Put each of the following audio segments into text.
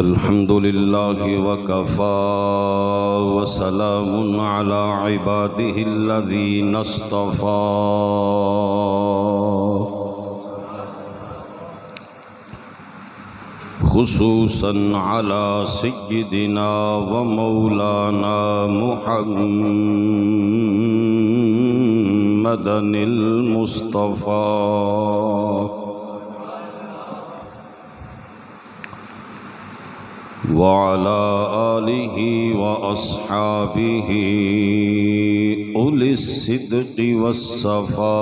अल्हम्दुलिल्लाह वकफ़ा वसलामुन अला इबादिहिल्लज़ीना इस्तफ़ा। खुसूसन अला सय्यिदिना व मौलाना मुहम्मदिल मुस्तफ़ा व अला आलिहि व अस्हाबिहि उलिस सिद्क़ि वस्सफ़ा।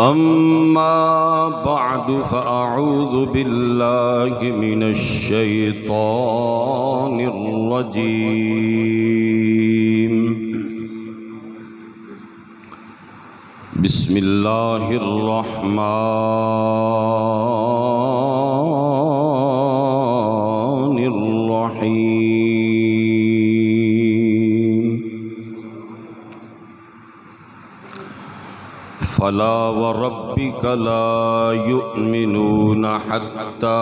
अम्मा बअदु फ़अऊज़ु बिल्लाहि मिनश शैतानिर रजीम। बिस्मिल्लाहिर रहमानिर रहीम। फला व रब्बिका ला युमिनूना हत्ता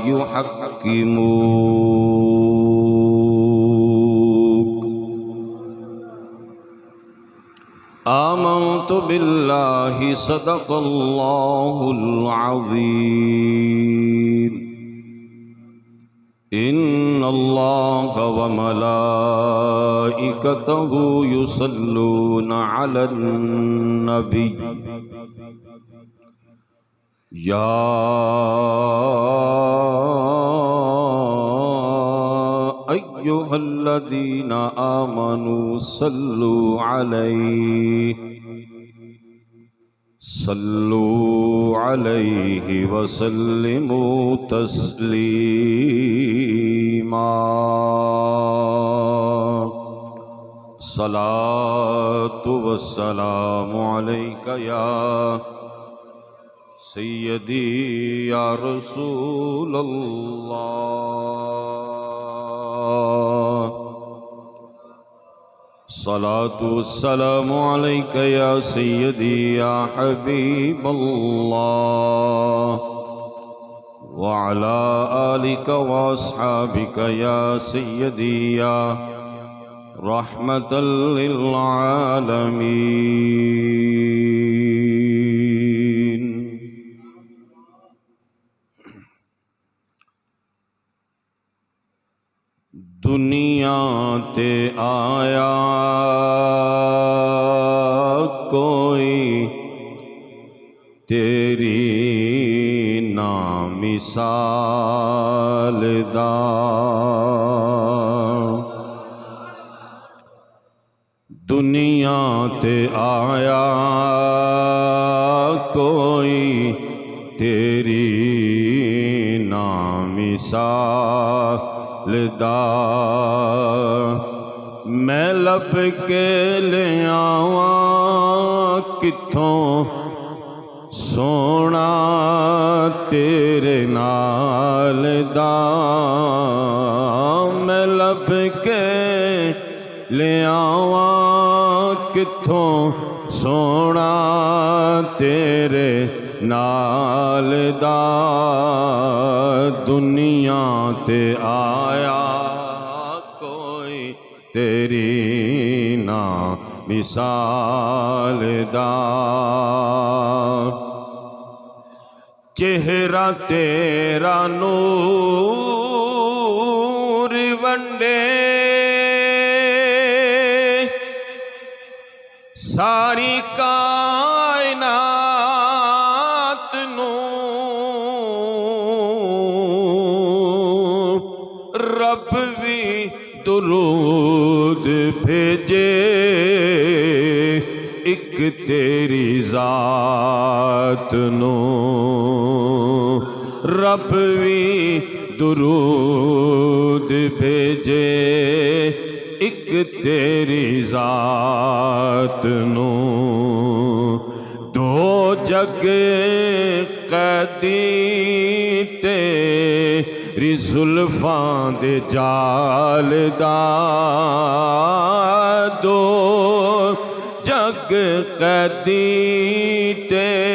युहक्किमूक। आमन्तु बिल्लाहि सदक़ल्लाहुल अज़ीम। इन्नल्लाहा व मलाइकतहु युसल्लूना अलन नबी। या अय्युहल्लज़ीना आमनू सल्लू अलैहि वसल्लिमू तस्लीमा। सलातु वस्सलामु अलैका या सय्यदी या रसूलल्लाह। सलातु वस्सलामु अलैका या सय्यदी या हबीबल्लाह व अला आलिका व अस्हाबिका या सय्यदी या रहमतल लिल आलमीन। दुनिया ते आया कोई तेरी ना मिसाल दा। दुनिया ते आया कोई तेरी ना मिसाल दा। मैं लब के ले आवा किथों सोना तेरे नाल दा। मैं लब के ले आवा किथों सोना तेरे नाल दा। दुनिया ते आया कोई तेरी ना मिसाल दा। चेहरा तेरा नूर वंडे सारी कायनात नू। रब भी दुरूद भेजे एक तेरी जात नू। रब भी दुरूद भेजे एक तेरी जात नू। दो जग कैदी तेरी जुल्फां दे जाल दा। दो जग कैदी तेरी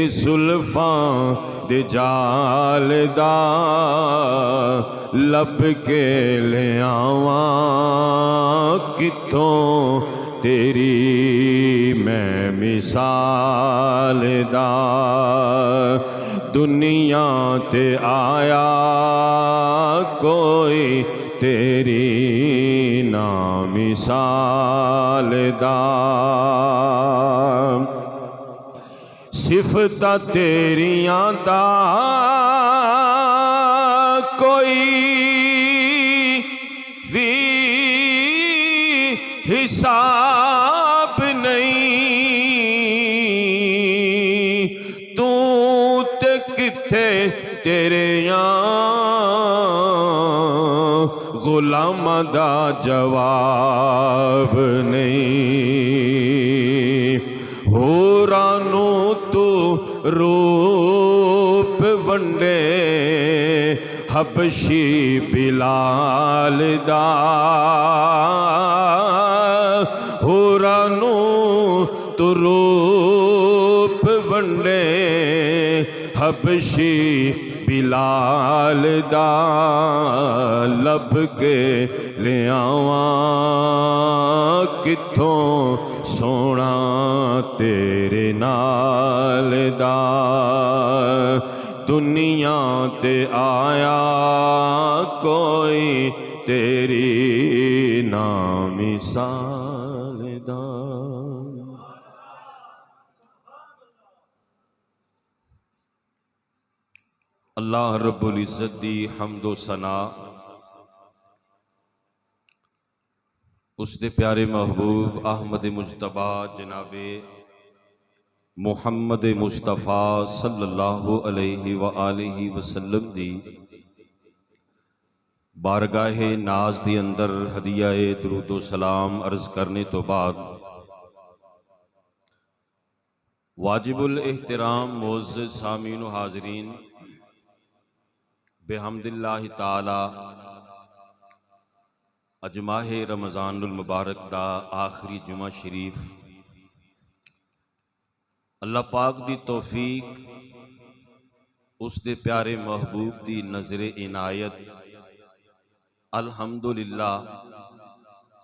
जुल्फां दे जाल दा लब के ले आवां किथों तेरी मैं मिसाल दा। दुनिया ते आया कोई तेरी ना मिसाल दा। सिफतां तेरियां दा कोई भी हिसाब नहीं। तू ते किथे तेरे गुलामां दा जवाब नहीं। होरां नू तू रूप वंडे हबशी बिलाल दा। होरां नू तू रूप वंडे हबशी बिलाल दा लब के ले आवां किथों सोना तेरे नाल दा। दुनिया ते आया कोई तेरी ना मिसाल दा। अल्लाह रब्बुल इज़्ज़त दी हम्दो सना उसदे प्यारे महबूब अहमद मुजतबा जनाबे मुहम्मद मुस्तफ़ा सल्लल्लाहु अलैहि व आलिहि वसल्लम दी बारगाहे नाज दी अंदर हदियाए दुरूदो सलाम अर्ज करने तो बाद वाजिबुल एहतराम मोअज़्ज़ज़ सामीन व हाज़रीन बेहम्दिल्लाहि ताला अजमाहे रमज़ानुल मुबारक दा आखिरी जुमा शरीफ अल्लाह पाक दी तौफीक उसदे प्यारे महबूब दी नज़रे इनायत अल्हम्दुलिल्लाह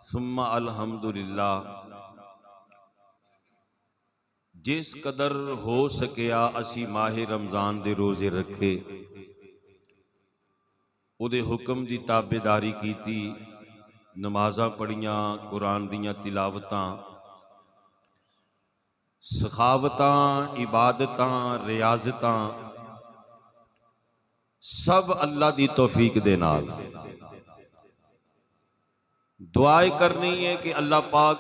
सुम्मा अल्हम्दुलिल्लाह। जिस कदर हो सकिया असी माहे रमज़ान दे रोज़े रखे उदे हुक्म दी ताबेदारी कीती नमाज़ां पढ़ियां कुरान दियां तिलावतां सखावतां इबादतां रियाजतां सब अल्लाह दी तौफीक दे नाल। दुआएं करनी है कि अल्लाह पाक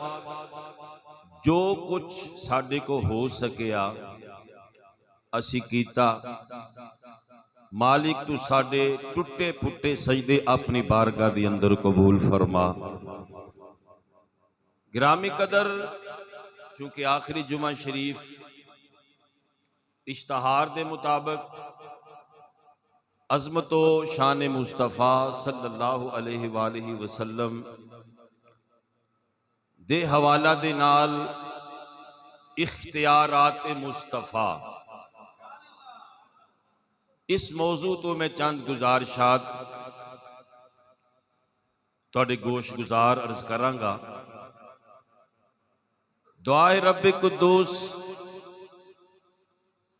जो कुछ साडे को हो सकिया असी कीता मालिक तू साडे टुटे पुटे सजदे अपनी बारगाह दी अंदर कबूल फरमा। गिरामी कदर चूंकि आखिरी जुमा शरीफ इश्तहार दे मुताबिक अज़मतो शान मुस्तफ़ा सल्लल्लाहु अलैहि वालिहि वसल्लम दे हवाला दे नाल इख्तियारात मुस्तफ़ा इस मौजू तो मैं चंद गुजारिशात तुहाडे गोश गुजार अर्ज करांगा। दुआए रब्बे कुद्दूस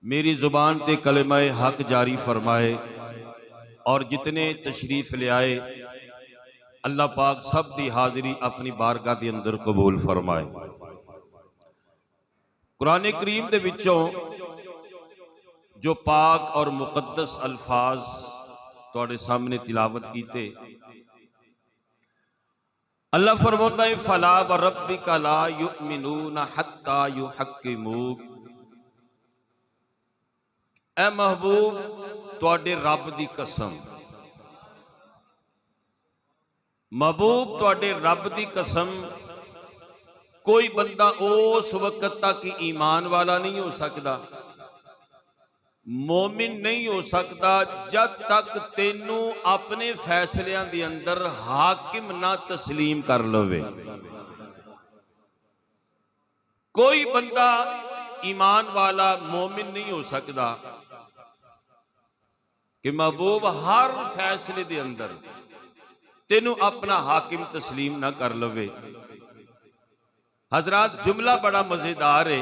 मेरी जुबान ते कलिमा हक जारी फरमाए और जितने तशरीफ ले आए अल्लाह पाक सब दी हाजिरी अपनी बारगाह दे अंदर कबूल फरमाए। कुरान करीम दे विचों जो पाक और मुकद्दस अल्फाज तुहाडे सामने तिलावत कीते अल्लाह फरमाता है फला व रब्बिका ला युमिनूना हत्ता युहक्किमूक। ए महबूब तुहाडे रब दी कसम महबूब तुहाडे रब दी कसम कोई बंदा उस वक्त तक ईमान वाला नहीं हो सकता मोमिन नहीं हो सकता जब तक तेनू अपने फैसलियां दे अंदर हाकिम ना तस्लीम कर लवे। कोई बंदा ईमान वाला मोमिन नहीं हो सकता कि महबूब हर फैसले दे अंदर तेनू अपना हाकिम तस्लीम ना कर लवे। हजरात जुमला बड़ा मजेदार है।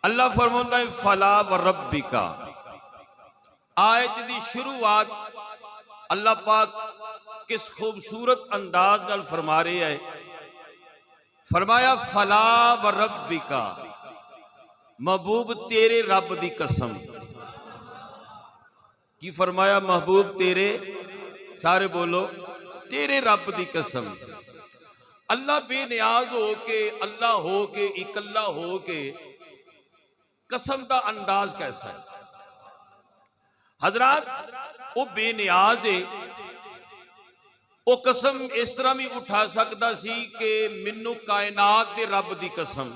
अल्लाह फरमाता है फला व रब्बिका। आयत दी शुरुआत अल्लाह पाक किस खूबसूरत अंदाज नाल फरमा रहे है। फरमाया फला व रब्बिका, महबूब तेरे रब दी कसम। की फरमाया? महबूब तेरे, सारे बोलो, तेरे रब दी कसम। अल्लाह बेनियाज हो के, अल्लाह हो के, इकल्ला हो के कसम का अंदाज कैसा है? हजरात वो बेनियाज है। वो कसम इस तरह भी उठा सकता सी कि मैनू कायनात दे रब दी कसम,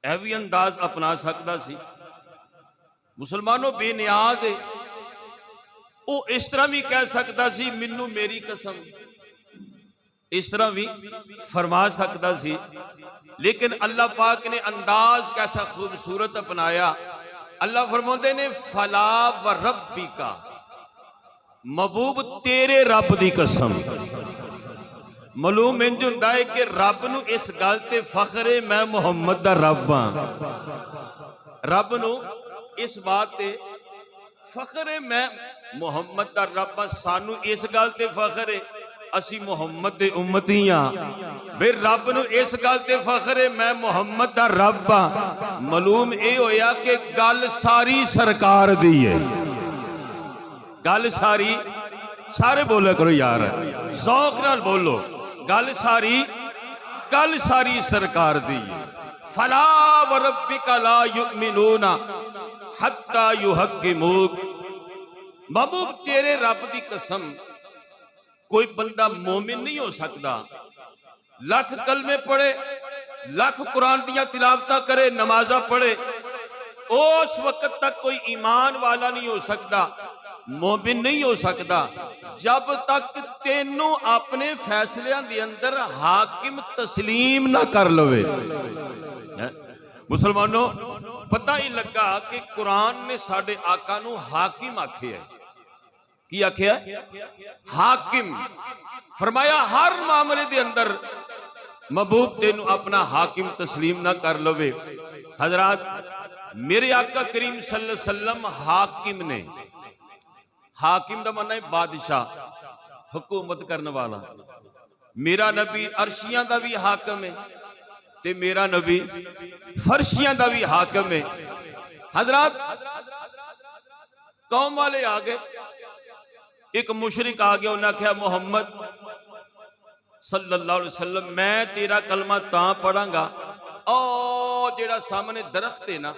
यह भी अंदाज अपना सकता सी। मुसलमानों बेनियाज है। वो इस तरह भी कह सकता सी मैनू मेरी कसम, इस तरह भी फरमा सकता सी। लेकिन अल्लाह पाक ने अंदाज कैसा खूबसूरत अपनाया। अल्लाह फरमाते ने फला व रब्बिका, महबूब तेरे रब दी कसम। मालूम इंज हुंदा है कि रब नू इस गल ते फखर है मैं मुहम्मद दा रब हां। रब नू इस बात ते फखर है मैं मुहम्मद दा रब हां। सानू इस गल ते फखर है असी मुहम्मद दे उम्मती हां। फिर रब नू इस गल ते फखर है मैं मुहम्मद दा रब हां। मालूम ये होया कि गल सारी सरकार दी है। गल सारी, सारे बोला करो यार, शौक नाल बोलो, गल सारी सरकार दी है। फला व रब्बिका ला युमिनूना हत्ता युहक्किमूक। महबूब तेरे रब दी कसम, कोई बंदा मोमिन नहीं हो सकता, लख कलमे पढ़े, लख कुरान दियां तिलावता करे, नमाजा पढ़े, उस वक्त तक कोई ईमान वाला नहीं हो सकता, मोमिन नहीं हो सकता, जब तक तेनू अपने फैसलियां दे अंदर हाकिम तस्लीम ना कर लवे। मुसलमानों पता ही लगा कि कुरान ने साडे आका नू हाकिम आखिया। की आखिया? हाकिम। फरमाया हर मामले दे अंदर महबूब तेनू अपना हाकिम तस्लीम ना कर लवे। हजरात मेरे आका करीम सल्लल्लाहु अलैहि वसल्लम हाकिम ने। हाकिम दा माना है बादशाह, हुकूमत करने वाला। मेरा नबी अर्शियां दा भी हाकिम है ते मेरा नबी फर्शियां दा भी हाकिम है। हजरात कौम वाले आ गए, एक मुशरिक आ गया, उन्हें आख्या मुहम्मद सल्लल्लाहु अलैहि वसल्लम मैं तेरा कलमा तां पढ़ांगा ओ जेड़ा सामने दरख्त है ना,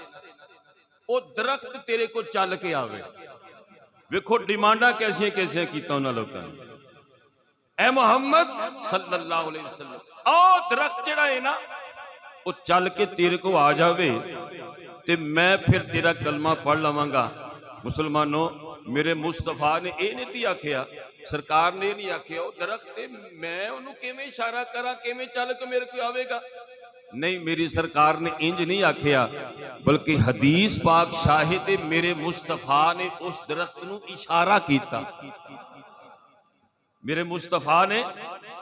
वो दरख्त तेरे को चल के आवे। वेखो डिमांडा कैसिया कैसिया कीता उन्हां लोकां ने। ऐ मुहम्मद सल्लल्लाहु अलैहि वसल्लम ओ दरख्त जेड़ा है ना वो चल के तेरे को आ जावे ते मैं फिर तेरा कलमा पढ़ लवांगा। मुसलमानों मेरे मुस्तफा ने यह नहीं आखिया, सरकार ने नहीं आखिया वो दरख्त है, मैं उन्होंने किवें इशारा करा, किवें चल के मेरे को आवेगा। नहीं, मेरी सरकार ने इंज नहीं आखिया, बल्कि हदीस पाक शाहिद मेरे मुस्तफा ने उस दरख्त नू इशारा कीता। मेरे मुस्तफा ने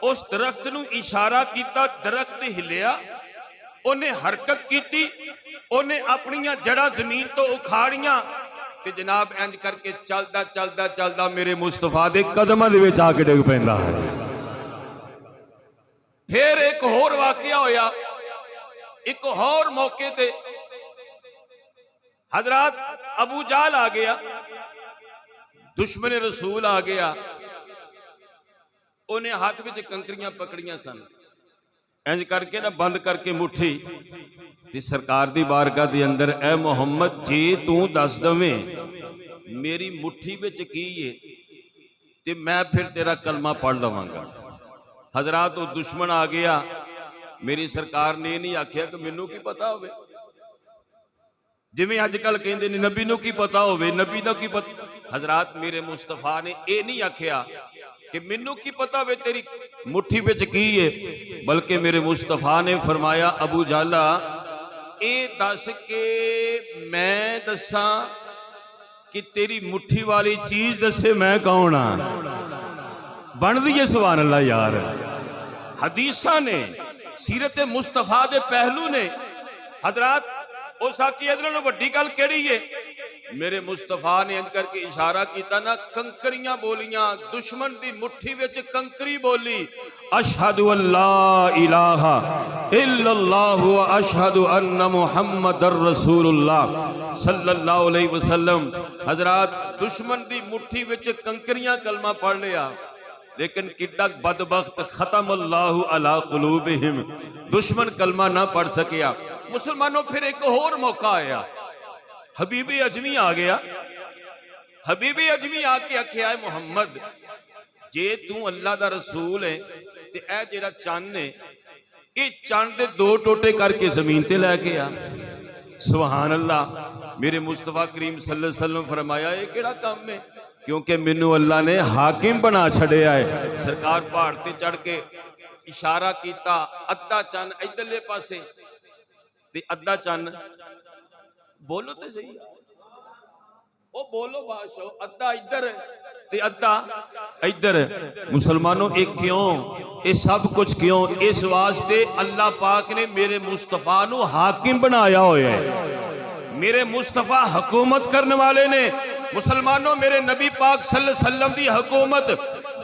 उस दरख्त नू इशारा कीता, दरख्त हिलिया, उन्हें हरकत की, उन्हें अपनियां जड़ा जमीन तो उखाड़ियां ते जनाब इंज करके चलदा चलदा चलदा मेरे मुस्तफा दे कदमां दे विच आके डिग पैंदा है। फिर एक होर वाकया होया, एक होर मौके ते हजरात अबू जाल आ गया, दुश्मन रसूल आ गया, उन्हें हाथ में कंकरियां पकड़ियां सन, इंज करके ना बंद करके मुट्ठी ते सरकार दी बारगाह दे अंदर ऐ मुहम्मद जे तू दस दवें मेरी मुट्ठी विच की है ते मैं फिर तेरा कलमा पढ़ लवांगा। हजरात वो दुश्मन आ गया, मेरी सरकार ने नहीं आखिया कि मैनू की पता होवे, जिवें अजकल कहंदे ने नबी नू की पता होवे, नबी दा की पता। हजरात मेरे मुस्तफा ने यह नहीं आखिया कि मैनू की पता वे तेरी मुट्ठी विच की है, बल्कि मेरे मुस्तफा ने फरमाया अबू जाला ए दस के मैं दसा कि तेरी मुट्ठी वाली चीज दसे मैं कौन हाँ। बन दी है सुभान अल्लाह यार। हदीसा ने सीरत मुस्तफा दे पहलू ने हजरात उस आखी अदर वड्डी गल केड़ी है। मेरे मुस्तफा ने इंज करके इशारा किया ना, कंकरियां बोलियां, दुश्मन दी मुट्ठी विच कंकरी बोली, अशहदु अल्ला इलाहा इल्लल्लाह व अशहदु अन्ना मुहम्मदर रसूलुल्लाह सल्लल्लाहु अलैहि वसल्लम। हजरात दुश्मन दी मुट्ठी विच कंकरियां कलमा पढ़ लिया, लेकिन किड्डा बदबख्त, खत्म अल्लाहु अला कुलूबिहिम, दुश्मन कलमा ना पढ़ सकिया। मुसलमानों फिर एक और मौका आया, हबीबी अजमी आ गया। हबीबी अजमी आके आख्या है मुहम्मद जे तू अल्लाह दा रसूल है ते ए जेड़ा चंद है ये चंद दे दो टोटे करके जमीन ते लैके आ। सुभान अल्लाह। मेरे मुस्तफा करीम सल्लल्लाहु अलैहि वसल्लम फरमाया ये केड़ा काम है, क्योंकि मैनू अल्लाह ने हाकिम बना छड़िया है। सरकार पहाड़ ते चढ़ के इशारा किया, अद्धा चंद इधरले पासे ते अद्धा चंद, बोलो तो सही, ओ बोलो बादशाह, अद्धा इधर ते अद्धा इधर। मुसलमानों एक क्यों, ये सब कुछ क्यों? इस वास्ते अल्लाह पाक ने मेरे मुस्तफा नू हाकिम बनाया होया है। मेरे मुस्तफा हुकूमत करने वाले ने। मुसलमानों मेरे नबी पाक सल्लल्लाहु अलैहि वसल्लम दी हुकूमत,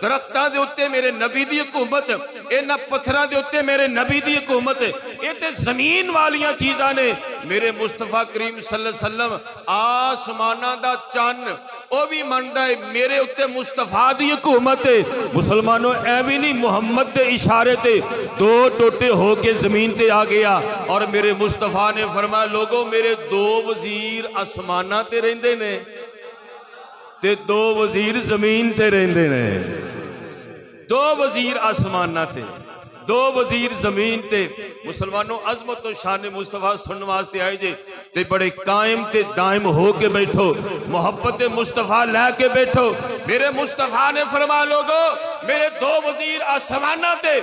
दरख्तां दे उत्ते मेरे नबी दी हुकूमत, इन्हां पत्थरां दे उत्ते मेरे नबी दी हुकूमत, ये ते जमीन वालियां चीज़ां ने। मेरे मुस्तफा करीम सल्लल्लाहु अलैहि वसल्लम आसमानां दा चन्न ओ भी मनदा है मेरे उत्ते मुस्तफा दी हुकूमत है। मुसलमानों ऐ भी नहीं, मुहम्मद दे इशारे ते दो टोटे होके जमीन ते आ गया और मेरे मुस्तफा ने फरमाया लोगों मेरे दो वजीर आसमानां ते रहिंदे ने ते दो वजीर जमीन ते रहिंदे ने। दो वजीर आसमाना ते, दो वजीर जमीन ते। मुसलमानों अजमत तो शान मुस्तफा सुनने वास्ते आए जे ते बड़े कायम ते दायम हो के बैठो, मोहब्बत मुस्तफा लैके बैठो। मेरे मुस्तफा ने फरमाया लोगो मेरे दो वजीर आसमाना ते,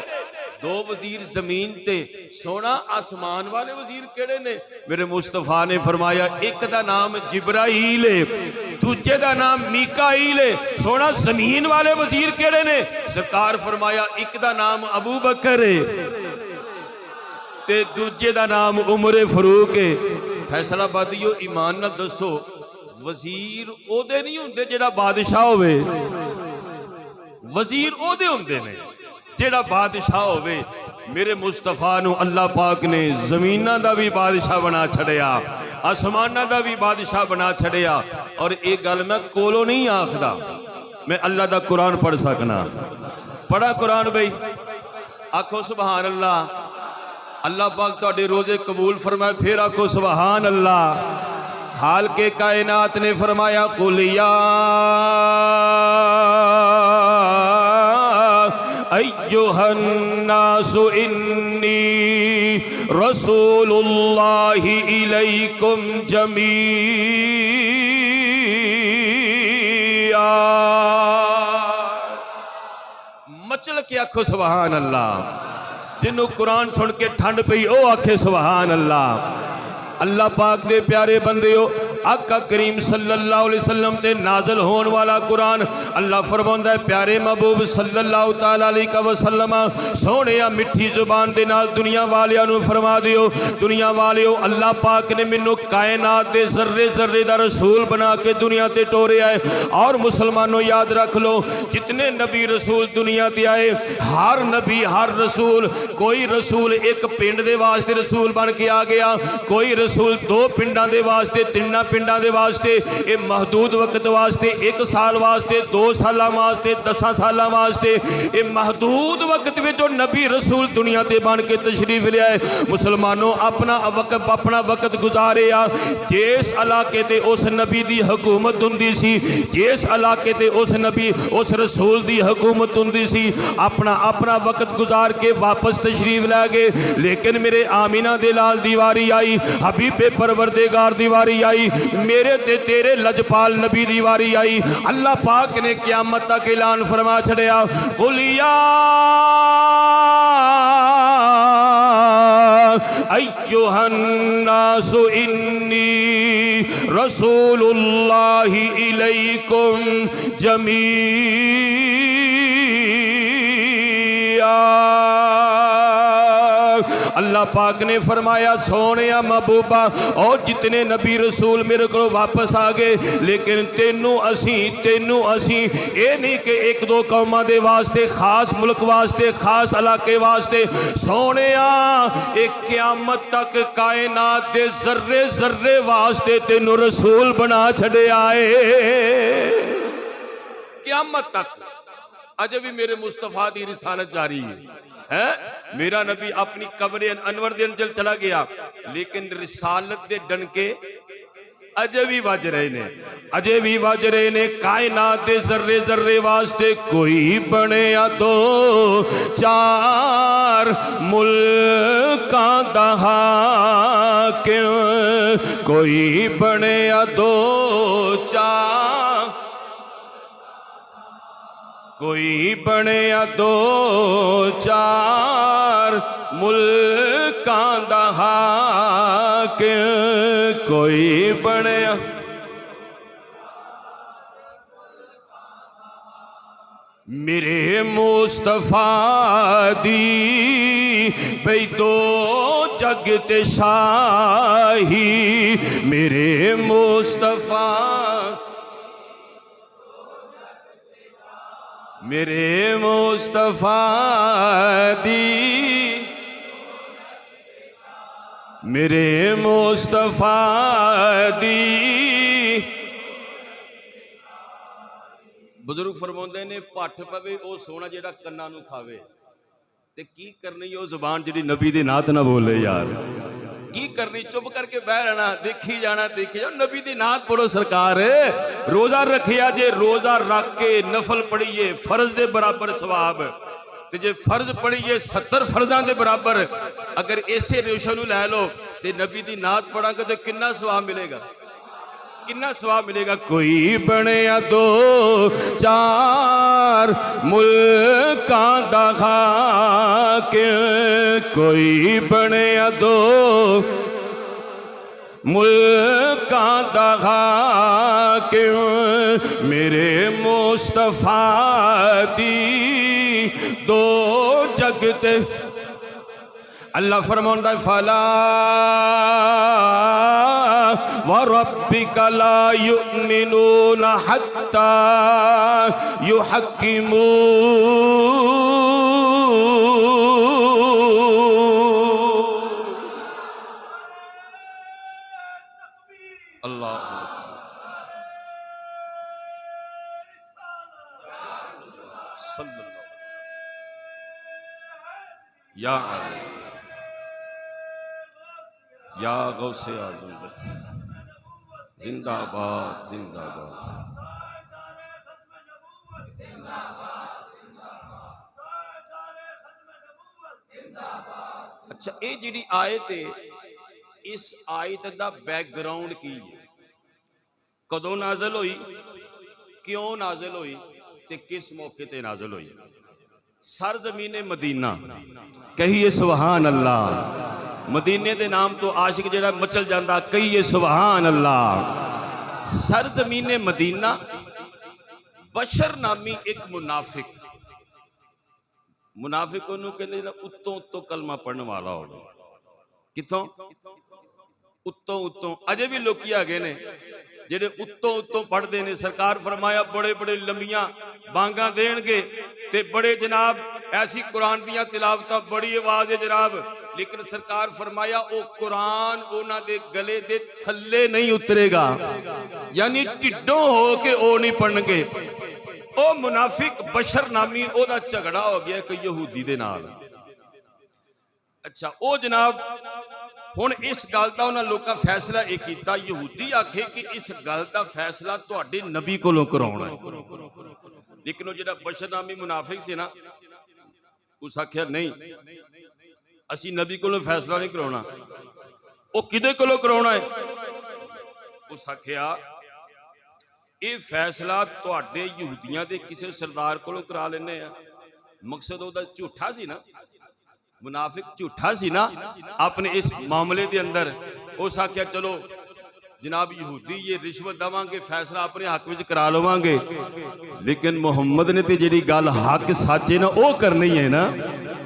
दो वजीर जमीन ते। सोना आसमान वाले वजीर केड़े ने? मेरे मुस्तफा ने फरमाया एक दा नाम जिब्राइल है, दूजे दा नाम मीकाईल है। सोना जमीन वाले वजीर केड़े ने? सरकार फरमाया एक दा नाम अबू बकर है ते दूजे दा नाम उमर फरूक है। फैसला बादियो ईमान नाल दसो वजीर ओदे नहीं हुंदे जेड़ा बादशाह होवे, वजीर ओदे हुंदे ने जेड़ा बादशाह होवे। मेरे मुस्तफा नू अल्लाह पाक ने जमीना दा भी बादशाह बना छड़िया, आसमाना दा भी बादशाह बना छड़िया। और एक गल मैं कोलों नहीं आखदा, मैं अल्लाह दा कुरान पढ़ सकना। पढ़ा कुरान भाई, आखो सुभान अल्लाह। अल्लाह पाक तुहाडे रोजे कबूल फरमाए, फिर आखो सुभान अल्लाह। हाल के कायनात ने फरमाया कुलिया अय्युहन्नासु इन्नी रसूलुल्लाहि इलैकुम जमीआ। मचल के आखो सुभान अल्लाह। जिन्हों कुरान सुन के ठंड पई ओ आखे सुभान अल्लाह। अल्लाह पाक दे प्यारे बंदे हो, आका करीम सल्लल्लाहु अलैहि वसल्लम ते नाज़िल होने वाला कुरान अल्लाह फरमांदा है प्यारे महबूब सल्लल्लाहु तआला अलैहि वसल्लम सोने मिठी जुबान दे नाल दुनिया वालियां नूं फरमा दियो, दुनिया वालियो अल्लाह पाक ने मैनू कायनात दे जर्रे जर्रे दा रसूल बना के दुनिया ते टोरिया है। और मुसलमानों याद रख लो जितने नबी रसूल दुनिया ते आए, हर नबी हर रसूल, कोई रसूल एक पिंड दे वास्ते रसूल बन के आ गया, कोई रसूल दो पिंडां दे वास्ते, तिन्ना पिंडां दे वास्ते, ये महदूद वक्त वास्ते, एक साल वास्ते, 2 साल वास्ते, 10 साल वास्ते, ये महदूद वक्त में जो नबी रसूल दुनिया ते बन के तशरीफ लिया है। मुसलमानों अपना वक्त गुजारे आ, जिस इलाके ते उस नबी दी हुकूमत हुंदी सी, जिस इलाके ते उस नबी उस रसूल दी हुकूमत हुंदी सी, अपना वक्त गुजार के वापस तशरीफ लै गए। लेकिन मेरे आमीना दे लाल दीवारी आई, हबीबे परवरदिगार दीवारी आई, मेरे ते तेरे लजपाल नबी दी वारी आई। अल्लाह पाक ने क़यामत तक ऐलान फरमा छड़िया, कुलिया अय्युहन्नासु इन्नी रसूलुल्लाहि इलैकुम जमीआ। अल्लाह पाक ने फरमाया, सोने महबूबा और जितने नबी रसूल मेरे को वापस आ गए, लेकिन तेनू असी ये नहीं कि एक दो कौमां दे वास्ते, खास मुल्क वास्ते, खास इलाके वास्ते, सोने एक क़यामत तक कायनात दे जर्रे जर्रे वास्ते तेनू रसूल बना छड़े आए। क़यामत तक अजे भी मेरे मुस्तफा दी रिसालत जारी है। मेरा नबी अपनी कब्र अनवर दे अंदर चला गया, लेकिन रिसालत दे डंके अजे भी वज रहे ने, अजे भी वज रहे ने। कायनात दे जर्रे जर्रे वास्ते कोई बने दो चार मुल्कां दा हाकिम, कोई बने दो चार, कोई बने दो चार मुल्कां दा हाकिम, कोई बने। मेरे मुस्तफा दी बई दो जग ते शाही, मेरे मुस्तफा, मेरे मुस्तफा दी, मेरे मुस्तफा दी। बुजुर्ग फरमाते ने, भट्ठ पवे वो सोना जेड़ा कन्ना नू खावे, ते की करनी वो जुबान जिहड़ी नबी दी नात ना बोले। यार की करनी, चुप करके बह रहना, देखी जाना, देखी जाओ। नबी दी नात पढ़ो सरकार। रोजा रखिया जे, रोजा रख के नफल पढ़िए फर्ज दे बराबर सवाब, ते जे फर्ज पढ़िए 70 फर्जां दे बराबर। अगर ऐसे रेशो नू लै लो ते नबी दी नात पढ़ांगे तो कितना सवाब मिलेगा, कितना सवाब मिलेगा। कोई बने दो चार मुल्कां दा हाकिम, कोई बने दो मुल्कां दा हाकिम, मेरे मुस्तफा दी दो जगते। अल्लाह फरमांदा, फला व रब्बिका ला युमिनूना हत्ता युहक्किमू, अल्लाह या या गौसे आज़म जिंदाबाद जिंदाबाद। अच्छा, ये जिहड़ी आयत है, इस आयत दा बैकग्राउंड की है, कदों नाज़िल हुई, क्यों नाज़िल हुई, ते किस मौके ते नाज़िल हुई। सर ज़मीने मदीना, कहिए सुभान अल्लाह। मदीने दे नाम तो आशिक जेड़ा मचल जाता, कहिए सुभान अल्लाह। सर ज़मीने मदीना, बशर नामी एक मुनाफिक, मुनाफिक उन्होंने कहते ना उत्तों उत्तों कलमा पढ़ने वाला हो, कितों उत्तों उत्तों। अजे भी लोग आ गए ने जेडे उत्तों उत्तों पढ़ते हैं। सरकार फरमाया बड़े बड़े लंबियां बांगा देणगे ते बड़े जनाब ऐसी कुरान दियां तिलावतां, बड़ी आवाज है जनाब, लेकिन सरकार फरमाया वो कुरान उन्हां दे गले दे थल्ले नहीं उतरेगा, यानी टिड्डों हो के वो नहीं पढ़नगे। ओ मुनाफिक बशर नामी ओदा झगड़ा हो गया कि यहूदी दे नाल। अच्छा, ओ जनाब हुण इस गल दा उन्हां लोकां फैसला एक कीता, यहूदी आखे कि इस गल दा फैसला तुहाडे नबी कोलों कराउणा है। लेकिन वो जिहड़ा बशर नामी मुनाफिक सी ना, उस आख्या नहीं, असी नबी कोलों फैसला नहीं कराउणा। वो किदे कोलों कराउणा है? उस आख्या ये फैसला तुहाडे यहूदियां दे किसी सरदार कोलों करा लेने आ। मकसद उहदा झूठा सी ना, मुनाफिक झूठा सी ना अपने इस मामले के अंदर। उस आख्या चलो जनाब यहूदी ये रिश्वत देवांगे, फैसला अपने हक विच करा लवांगे, लेकिन मुहम्मद ने तो जी गल हक सच है ना वो करनी है ना।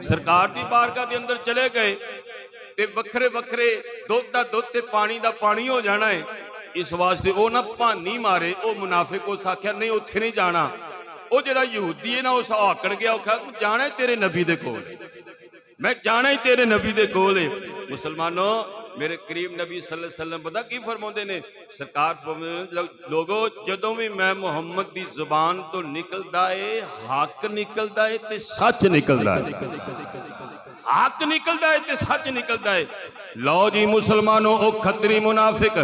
सरकार की बारगाह के अंदर चले गए ते वखरे वखरे दुध का दुध ते पानी का पानी हो जाना है। इस वास्ते वो ना भानी मारे वो मुनाफिक। उस आख्या नहीं उत्थे नहीं जाना। वो जड़ा यहूदी है ना उस आकड़ गया, तू जाना है तेरे नबी दे कोल, मैं जाना ही तेरे नबी दे कोल है। मुसलमानों मेरे करीम नबी सल्लल्लाहु अलैहि वसल्लम पता की फरमाते ने, सरकार लोगो जदों भी मैं मुहम्मद की जुबान तो निकलदा है हक निकलदा है ते सच निकलदा है, हक निकलदा है ते सच निकलदा है। लो जी मुसलमानों ओ खतरी मुनाफिक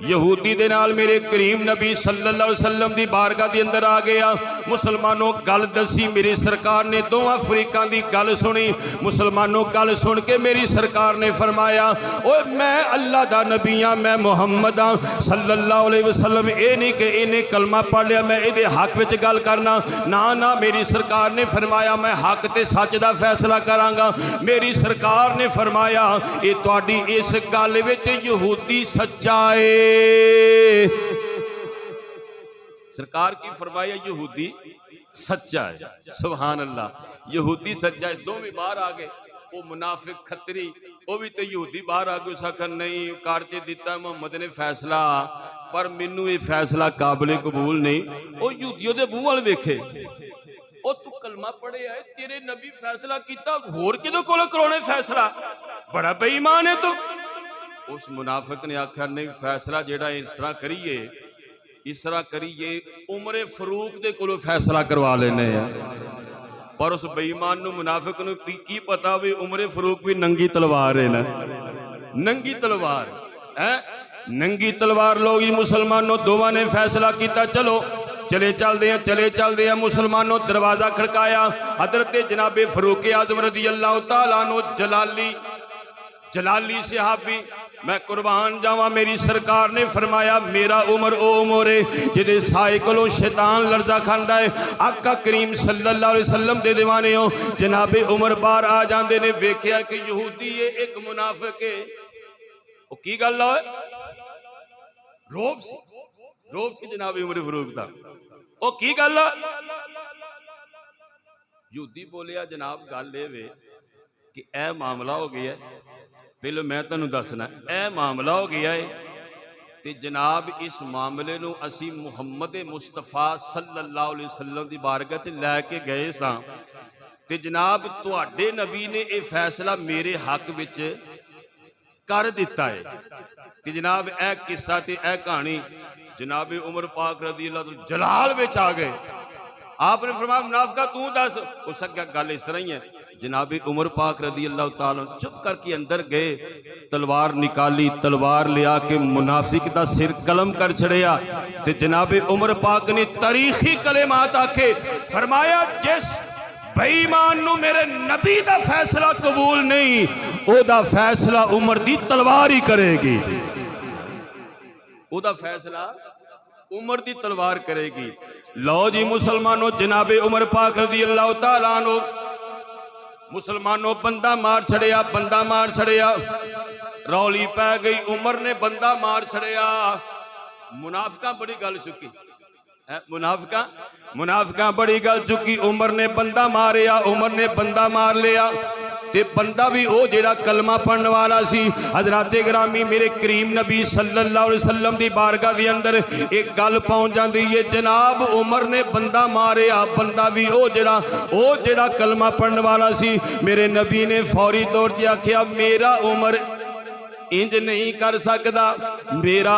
यहूदी दे नाल मेरे करीम नबी सल्लल्लाहु अलैहि वसल्लम दी बारगाह दे अंदर आ गया। मुसलमानों गल दसी मेरी सरकार ने, दोवां फरीकां दी गल सुनी। मुसलमानों गल सुन के मेरी सरकार ने फरमाया ओए मैं अल्लाह दा नबी हां, मैं मुहम्मद हां सल्लल्लाहु अलैहि वसल्लम। ये नहीं कि इन्हें कलमा पढ़ लिया मैं इहदे हक विच गल करना, ना ना। मेरी सरकार ने फरमाया मैं हक ते सच दा फैसला करांगा। मेरी सरकार ने फरमाया ये तुहाडी इस गल विच यहूदी सच्चा है। सरकार की फरमाया यहूदी सच्चा है। सुभान अल्लाह, यहूदी सच्चा है। दोवें बाहर आ गए, वो मुनाफिक खतरी वो भी तो यहूदी बाहर आ गए। उस आखिर नहीं कर ते दिता मुहम्मद ने फैसला, पर मैनू ये फैसला काबिल कबूल नहीं। वो यहूदियों के मूँह वाल वेखे, ओ तू कलमा पढ़े आए तेरे नबी फैसला किया, होर किदे कोलों कराने फैसला, बड़ा बेईमान है तू। उस मुनाफिक ने आख्या नहीं फैसला जेड़ा इस तरह करिए, इस तरह करिए उमरे फरूक दे कोलों फैसला करवा लेने हैं। पर उस बेईमान नूं मुनाफिक नूं की पता भी उमरे फरूक भी नंगी तलवार है ना, नंगी तलवार है, नंगी तलवार। लोग ही मुसलमानों दोवां ने फैसला किया चलो चले चलते हैं, चले चलते हैं। मुसलमानों दरवाजा खड़काया, हजरत जनाबे फरूक आजम रज़ी अल्लाह तआला अन्हु जलाली सहाबी, मैं कुर्बान जावा। मेरी सरकार ने फरमाया मेरा उमर ओ उमर है जिहदे साए कोलों शैतान लर्जा खांदा है। आका करीम सल्लल्लाहु अलैहि वसल्लम दे दीवाने हो जनाबे उमर बाहर आ जांदे ने, वेख्या कि यहूदी है एक मुनाफिक है। ओ की गल है, रोब सी जनाबे उमर फरूक दा। ओ की गल है, यहूदी बोलिया जनाब गल ये वे कि ए मामला हो गया है, पहले मैं तुहानू दसना ए मामला हो गया है ते जनाब इस मामले नू असी मुहम्मद मुस्तफा सल्लल्लाहु अलैहि वसल्लम दी बारगाह च लैके गए सां ते जनाब तुहाडे नबी ने यह फैसला मेरे हक विच कर दिता है। ते जनाब ए किस्सा ते ए कहानी जनाब उमर पाक रज़ी अल्लाह जलाल विच आ गए। आपने फरमाया मुनाफिका तू दस। उस अगे गल इस तरह ही है, जनाब उमर पाक रज़ी अल्लाह ताला चुप करके अंदर गए, तलवार निकाली, तलवार लिया के मुनाफिक दा सिर कलम कर छड़िया। ते जनाब उमर पाक ने तारीखी कलेमात आके फरमाया जिस बेईमान नू मेरे नबी दा फैसला कबूल नहीं, ओदा फैसला उमर दी तलवार ही करेगी, ओदा फैसला उमर दी तलवार करेगी। लो जी मुसलमानों जनाबे उमर पाक रज़ी अल्लाह तआला अन्हु मुसलमानों बंदा मार छड़िया, बंदा मार छड़िया, रौली पै गई, उमर ने बंदा मार छड़िया। मुनाफिका बड़ी गल चुकी है, मुनाफिका बड़ी गल चुकी। उमर ने बंदा मारिया, उमर ने बंदा मार लिया ते बंदा भी वो जेड़ा कलमा पढ़ने वाला सी। हजरत गिरामी मेरे करीम नबी सल्लल्लाहु अलैहि वसल्लम दी बारगाह दे अंदर एक गल पहुंच जाती है, जनाब उमर ने बंदा मारिया, बंदा भी वो जेड़ा कलमा पढ़ने वाला सी। मेरे नबी ने फौरी तौर पर आख्या मेरा उमर इंज नहीं कर सकता, मेरा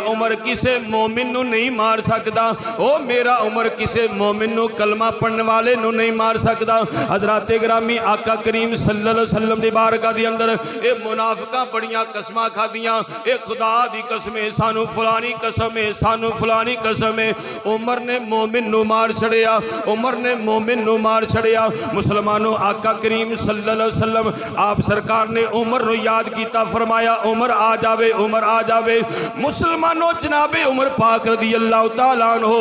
उमर किसे मोमिन नू नहीं मार सकता, ओ मेरा उमर किसे मोमिन नू कलमा पढ़ने वाले नू नहीं मार सकता। हजरत गिरामी आका करीम सल्लल्लाहु अलैहि वसल्लम दी बारगाह दी अंदर ये मुनाफिकां बड़ियां कसमां खादियां, ए खुदा दी कसम है सानू फलानी कसम है, सानू फलानी कसम है। उमर ने मोमिन नू मार छड़िया, उमर ने मोमिन नू मार छड़िया। मुसलमानों आका करीम सल्लल्लाहु अलैहि वसल्लम आप सरकार ने उमर नू याद किया, फरमाया उमर आ जावे, उमर आ जावे। मुसलमानों जनाबे उमर पाक रदी अल्लाह तआला अन्हु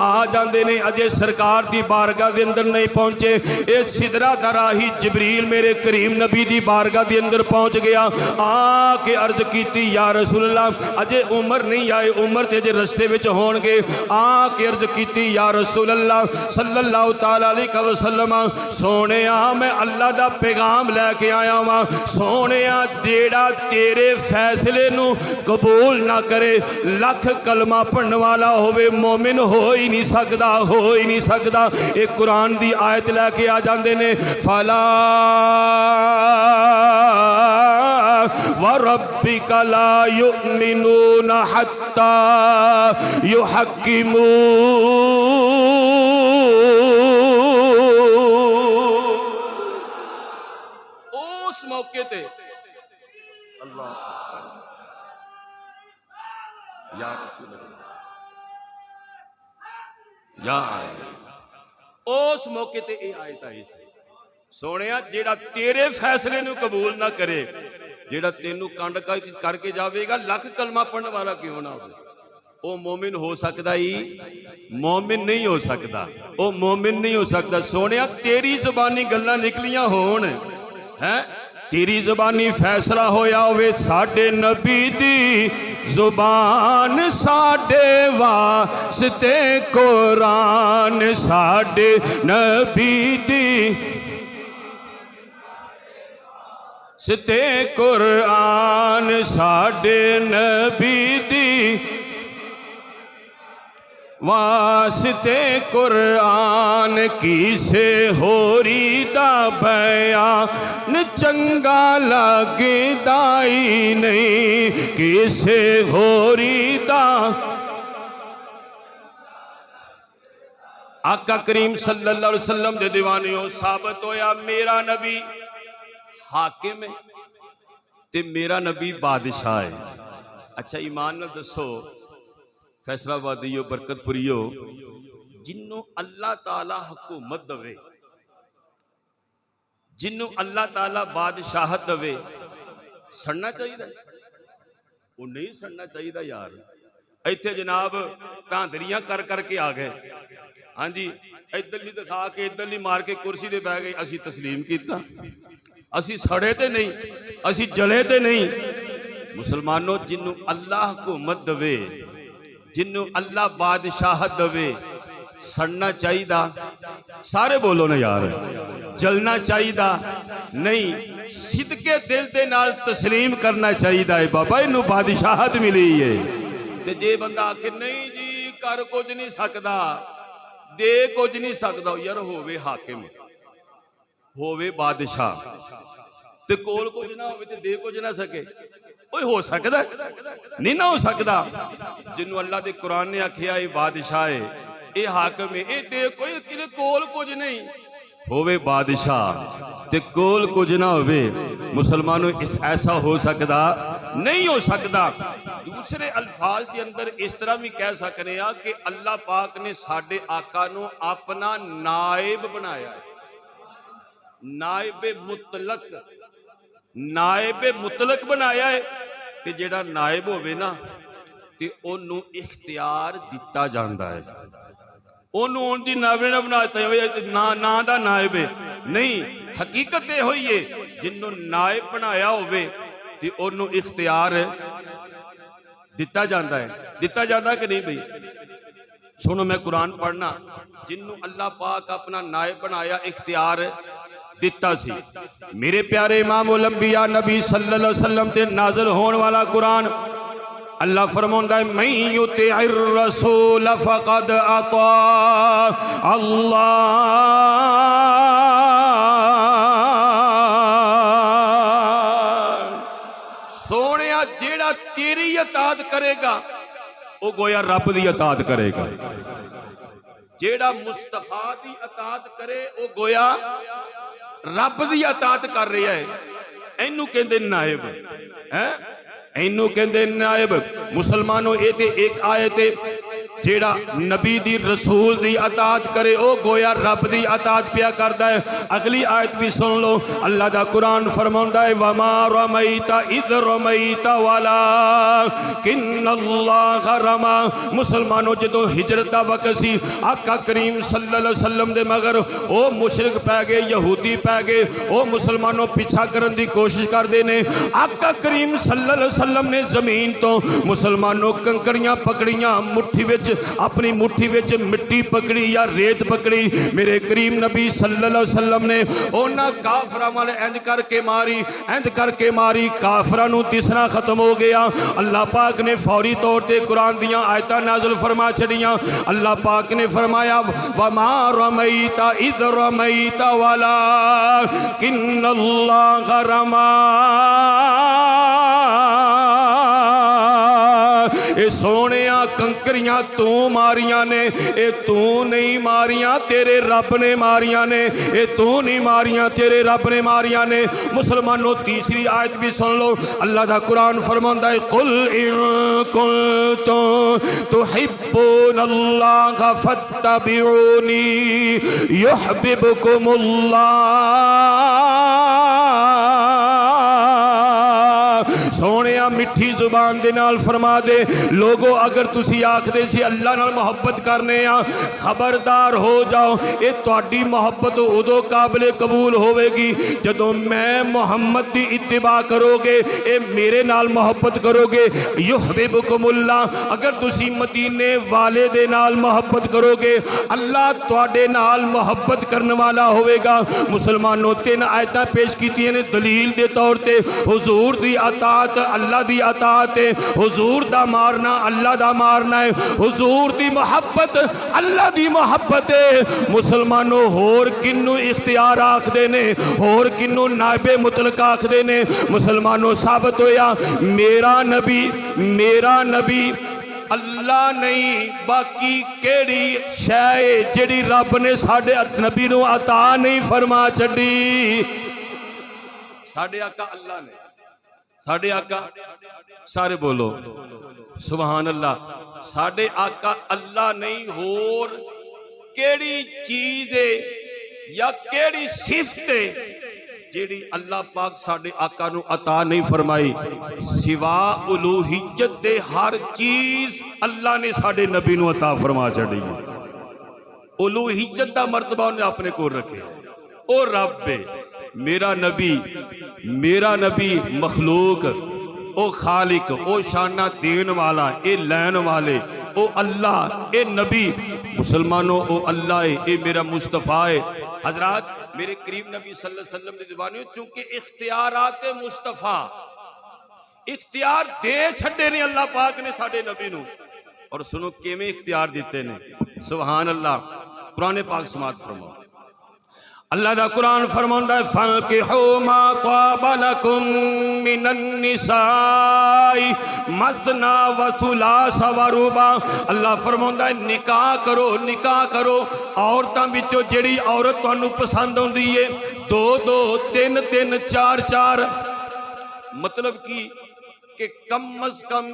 आ जाते ने, अजे सरकार की बारगाह के अंदर नहीं पहुंचे। ये सिदरा दा राही जबरील मेरे करीम नबी की बारगाह के अंदर पहुंच गया। आके अर्ज की या रसूल अल्लाह, अजे उमर नहीं आए, उमर ते अजे रस्ते में होणगे। आके अर्ज की या रसूल अल्लाह सल्लल्लाहु तआला अलैहि वसल्लम, सोने मैं अल्लाह दा पैगाम लैके आया वां। सोने जेड़ा तेरे फैसले नू कबूल ना करे, लख कलमा पढ़ने वाला होवे, मोमिन हो ही नहीं सकता, हो ही नहीं सकता। एक कुरान दी आयत लैके आ जाते ने, फला व रब्बिका ला युमिनूना हत्ता युहक्किमू उस मौके ते अल्लाह या रसूल या उस मौके ते ये आयत आई सी, सोनिया जेड़ा तेरे फैसले नू कबूल ना करे, जेड़ा तेनू कंड करके जावेगा, लख कलमा पढ़ने वाला क्यों ना हो, वो मोमिन हो सकता ही? मोमिन नहीं हो सकता, वो मोमिन नहीं हो सकता। सोनिया तेरी जुबानी गल्लां निकलियां होण है, तेरी जुबानी फैसला होया होवे, साडे नबी दी जुबान साडे वास्ते कुरान, साडे नबी दी सते कुरान, साडे नबी दी वास्ते कुरान, किसे होरी दा बयान चंगा लगदा ही नहीं, किसे होरी दा। आका करीम सल्लल्लाहु अलैहि वसल्लम दे दीवानियों साबित होया, मेरा नबी हाकिम है ते मेरा नबी बादशाह है। अच्छा ईमान नाल दसो, फैसलाबादियो बरकतपुरियो, जिन्नू अल्लाह ताला हुकूमत दवे, जिन्नू अल्लाह ताला बादशाहत दवे, सड़ना चाहिए? वो नहीं सड़ना चाहिए यार। इत्थे जनाब धांधलियां कर करके आ गए, हाँ जी, इधरली दिखा के इधरली मार के कुर्सी दे बह गए, असी तस्लीम किया, असी सड़े ते नहीं, असी जले ते नहीं। मुसलमानों जिन्नू अल्लाह हुकूमत दवे, जिन्नू अल्लाह बादशाहत दवे, सड़ना चाहिए? सारे बोलो ना यार, जलना चाहिए नहीं, सिदके दिल दे नाल तस्लीम करना चाहिए। बाबा इनू बादशाहत मिली है, ते जे बंदा आखे नहीं जी कर कुछ नहीं सकता, दे कुछ नहीं सकता, यार होवे हाकिम, होवे बादशाह, ते कोल कुछ ना होवे ते दे कुछ ना सके, कोई हो सकता नहीं? ना हो सकता। जिन्हों अल्लाह के कुरान ने आखिया ये बादशाह है, ये हाकिम है, ये दे कोई किले कोल कुछ नहीं, होवे बादशाह ते कोल कुछ ना होवे। मुसलमानों इस ऐसा हो सकता नहीं, हो सकता। दूसरे अल्फाज के अंदर इस तरह भी कह सकते हैं कि अल्लाह पाक ने साडे आका नू अपना नायब बनाया है, नायब मुतलक, नायब मुतलक बनाया है। ते जेड़ा नायब होवे ना ते ओनू इख्तियार दिता जाता है, ओनू उनकी नायब ना बनाता ना, ना दा नायब है नहीं, हकीकत ये हुई है जिन्हों नायब बनाया होवे ते ओनू इख्तियार दिता जाता है, दिता जाता कि नहीं भाई? सुनो मैं कुरान पढ़ना, जिन्हों अल्लाह पाक अपना नायब बनाया, इख्तियार दिता सी। मेरे प्यारे इमाम उल अंबिया नबी सल्लल्लाहु अलैहि वसल्लम ते नाज़िल होने वाला कुरान, अल्लाह फरमाता है मैं युतिइर रसूल फक़द अता अल्लाह। सोनिया जेड़ा तेरी अतात करेगा वो गोया रब दी अतात करेगा, जेड़ा मुस्तफा दी अतात करे वो गोया रब दी अतात कर रहा है। इनू कहते नायब है, इनू कहते नायब। मुसलमानों ये ते एक आयत जेड़ा नबी दी रसूल दी अतात करे ओ गोया रब दी अतात पिया करदा है। अगली आयत भी सुन लो, अल्लाह दा कुरान फरमांदा है वमा रमैता इज़ रमैता वलाकिन्नल्लाह रमा। मुसलमानों जदों हिजरत दा वक्त सी आका करीम सल्लल्लाहु अलैहि वसल्लम दे मगर ओ मुशरिक पै गए, यहूदी पै गए, ओ मुसलमानों पीछा करन दी कोशिश करदे ने। आका करीम सल्लल्लाहु अलैहि वसल्लम ने जमीन तो मुसलमानों कंकड़ियां पकड़ियां, मुट्ठी विच अपनी मुट्ठी विच मिट्टी पकड़ी या रेत पकड़ी। मेरे करीम नबी सल्लल्लाहु अलैहि वसल्लम ने उन्हां काफरां वाल इंज करके मारी, इंज करके मारी, काफरां नूं दिसना खत्म हो गया। अल्लाह पाक ने फौरी तौर ते कुरान दियां आयतां नाज़िल फरमा छड़ियां। अल्लाह पाक ने फरमाया वमा रमैता इज़ रमैता वलाकिन्नल्लाह रमा। ए सोनिया कंकरियां तू मारियां ने, ए तू नहीं मारियां, तेरे रब ने मारियां ने। ए तू नहीं मारियां, तेरे रब ने मारियां ने। मुसलमानों तीसरी आयत भी सुन लो, अल्लाह दा कुरान फरमांदा है कुल इन कुंतुम तुहिब्बूनल्लाह फत्तबिऊनी युहब्बिबकुमुल्लाह। सोनिया मिठी जुबान दे नाल फरमा दे लोगो, अगर तुसी आखदे सी अल्लाह नाल मोहब्बत करने आ, खबरदार हो जाओ, ये तुहाडी मोहब्बत उदों काबिल कबूल होवेगी जदों मैं मोहम्मद दी इत्तिबा करोगे, ये मेरे नाल मोहब्बत करोगे। युहब्बिबकुमुल्लाह, अगर तुसी मदीने वाले दे नाल मोहब्बत करोगे, अल्लाह तुहाडे नाल मोहब्बत करने वाला होवेगा। मुसलमानों तीन आयतां पेश कीतियां ने दलील दे तौर ते। हुजूर दी अतात अल्लाह दी अतात है, हुजूर दा मारना अल्लाह दा मारना है, हुजूर दी मोहब्बत अल्लाह दी मोहब्बत है। मुसलमानों होर किन्नू इख्तियार आखदे ने, होर किन्नू नाइबे मुतलक आखदे ने। मुसलमानों साबित होया मेरा नबी अल्लाह नहीं, बाकी केड़ी शै जेड़ी रब ने साडे नबी नू अता नहीं फरमा छड़ी। साडे आका अल्लाह ने, साडे आका सारे बोलो सुभान अल्लाह। साडे आका अल्लाह नहीं, होर केड़ी चीज है या केड़ी सिफत है जेड़ी अल्लाह पाक साडे आका नू अता नहीं फरमाई। सिवा उलूहियत दे हर चीज अल्लाह ने साडे नबी नू अता फरमा छड़ी। उलूहियत दा मर्तबा उन्हें अपने को रखे। ओ रब मेरा नबी मखलूक, ओ खालिक, ओ शाना देन वाला, ए लैन वाले, ओ अल्लाह, ए नबी। मुसलमानों ओ अल्लाह है, ए मेरा मुस्तफ़ा है। हजरात मेरे करीब नबी सल्लल्लाहु अलैहि वसल्लम दे दीवाने, चूंकि इख्तियारात मुस्तफ़ा इख्तियार दे छड़े ने अल्लाह पाक ने साडे नबी नू। और सुनो किवें इख्तियार दिते ने, सुभान अल्लाह। कुरान पाक समात फरमाओ, अल्लाह दा कुरान फरमांदा है फंकिहू मा ताबा लकुम मिनन निसाई मसना व सुलास व रुबा। अल्लाह फरमांदा है निकाह करो औरतां विचों जेड़ी औरत तुहानू पसंद आउंदी है, दो दो तीन तीन चार चार। मतलब कि कम अज कम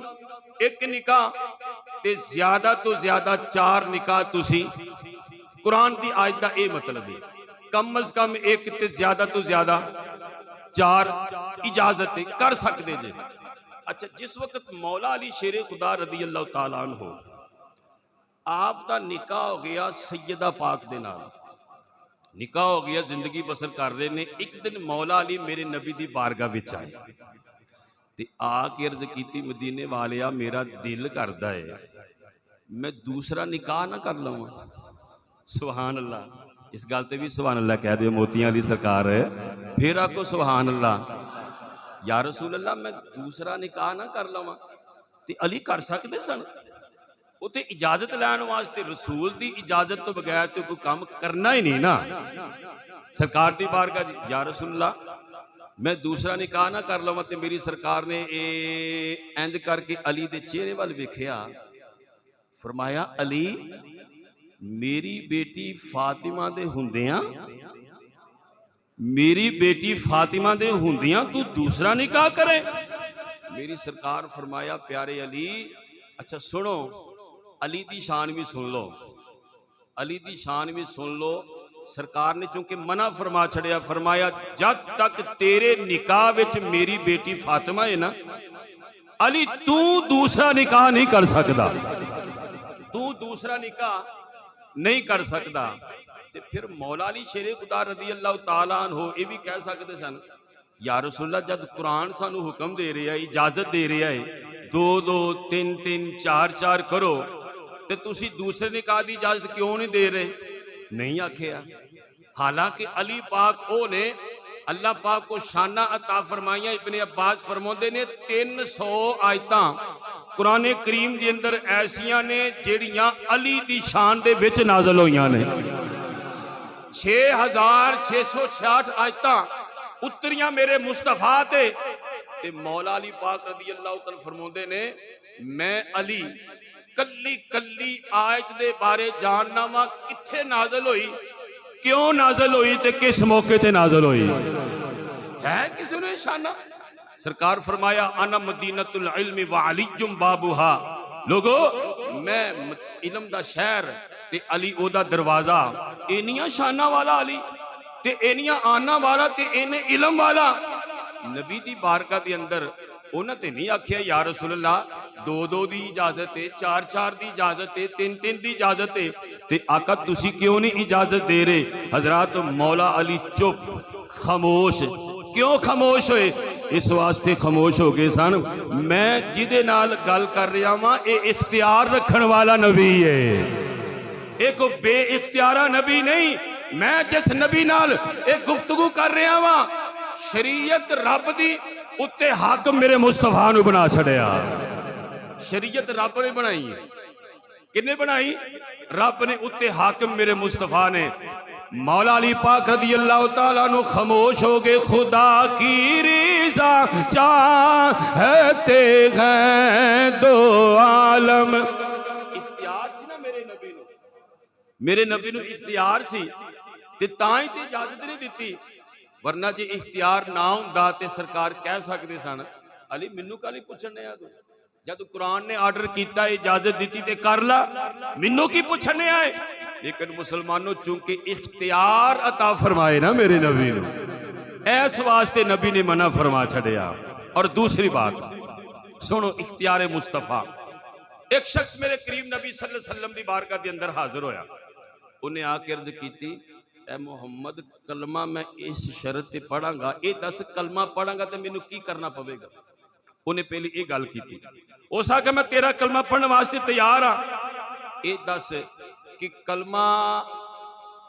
एक निकाह ते ज्यादा तो ज्यादा चार निकाह। तुसी कुरान दी आयत दा ये मतलब है कम अज कम एक ते ज्यादा तो ज्यादा चार इजाजत कर सकते जे। अच्छा, जिस वक्त मौला अली शेरे खुदा रदी अल्लाह तआला अन्हु आप दा निकाह हो गया सैयदा पाक दे नाल, निकाह हो गया, जिंदगी बसर कर रहे ने। एक दिन मौला अली मेरे नबी दी बारगाह विच आए ते आके अर्ज कीती मदीने वालिया मेरा दिल करदा है मैं दूसरा निकाह ना कर लवां। सुभान अल्लाह। इस गल ते भी सुभान अल्लाह कह दो, मोतियां अली सरकार है। फिर आको सुभान अल्लाह। या रसूल अल्लाह मैं दूसरा निकाह ना कर लवां ते अली कर सकते सन। उते इजाजत लैन वास्ते रसूल दी इजाजत तो बगैर तो कोई काम करना ही नहीं ना। सरकार दी बारगाह जी, या रसूल अल्लाह मैं दूसरा निकाह ना कर लवां ते मेरी सरकार ने इंज करके अली दे चेहरे वाल वेखिया, फरमाया अली मेरी बेटी फातिमा दे हुंदियां तू दूसरा निकाह करे। मेरी सरकार फरमाया प्यारे अली अच्छा सुनो, अली दी शान भी सुन लो, अली दी शान भी सुन लो। सरकार ने चूंकि मना फरमा छड़िया, फरमाया जब तक तेरे निकाह विच मेरी बेटी फातिमा है ना अली, तू दूसरा निकाह नहीं कर सकता, तू दूसरा निकाह नहीं कर सकता। ते फिर मौला अली शेरे खुदा रदी अल्लाह तआला अन्हु ये भी कह सकते सन, या रसूलल्लाह जब कुरान सानू हुक्म दे रहा है, इजाजत दे रहा है 2-2 3-3 4-4 करो, ते तुसी दूसरे निकाह की इजाजत क्यों नहीं दे रहे? नहीं आखिया। हालांकि अली पाक ओ ने अल्लाह पाक को शाना अता फरमाइया। इब्ने अब्बास फरमाते ने 300 आयतां कुरान करीम के अंदर ऐसियां ने जेड़ियां अली दी शान दे विच नाज़िल होईयां ने। 6666 आयतां उतरियां मेरे मुस्तफा ते मौला अली पाक रदी अल्लाह तआला फरमाते ने, मैं अली कल्ली कल्ली आयत दे बारे जानना वा किथे नाज़िल होई, क्यों नाज़िल होई ते किस मौके ते नाज़िल होई है किसी ने शाना। सरकार फरमाया अना मदीनतुल इल्मी व अलीजुम बाबुहा, लोगो मैं इल्म दा शहर ते अली ओदा दरवाजा। इनियां शाना वाला अली ते इनियां आना वाला ते इने इल्म वाला। नबी दी बारगाह दे अंदर उन्हां ते नहीं आखिया या रसूलल्लाह 2-2 दी इजाजत है, 4-4 दी इजाजत है, 3-3 दी इजाजत है, ते आका तुसी क्यों नहीं इजाजत दे रहे? हजरत मौला अली चुप खामोश। क्यों खामोश होए? इस वास्ते खामोश हो गए सन, मैं जिदे नाल गल कर रहा वां ये इख्तियार रखण वाला नबी है, एक बे इख्तियारा नबी नहीं। मैं जिस नबी नाल एक गुफ्तगू कर रहा वां, शरीयत रब दी उत्ते हाकम मेरे मुस्तफा नूं बना छड़िया। शरीयत रब ने बनाई है, किन्ने बनाई? रब ने उत्ते हाकम मेरे मुस्तफा ने। मौला अली पाक रदी अल्लाह तआला नु खामोश हो गए। खुदा की रिज़ा चाहते हैं दो आलम। इख्तियार सी ना मेरे नबी नु, मेरे नबी नु इख्तियार सी ते तां ही ते इजाजत नहीं दिती, वरना जे इख्तियार ना हुंदा ते सरकार कह सकते सन अली मैनू काली पुछने आ तू, जब कुरान ने आर्डर किया इजाजत दी ते कर ला, मैनू की पुछने आए। लेकिन मुसलमानों चूंकि इख्तियार अता फरमाए ना मेरे नबी ने, इस वास्ते नबी ने मना फरमा छड़िया। और दूसरी बात सुनो, इख्तियार मुस्तफा। एक शख्स मेरे करीम नबी सल्लल्लाहु अलैहि वसल्लम दी बारगाह के अंदर हाजिर होया, उन्हें आके अर्ज की, ए मुहम्मद कलमा मैं इस शरत ते पढ़ांगा, ये दस कलमा पढ़ांगा तो मैनू की करना पवेगा? उन्हें पहले ये गल की, उस आके मैं तेरा कलमा पढ़ने वास्ते तैयार हाँ, ये दस कि कलमा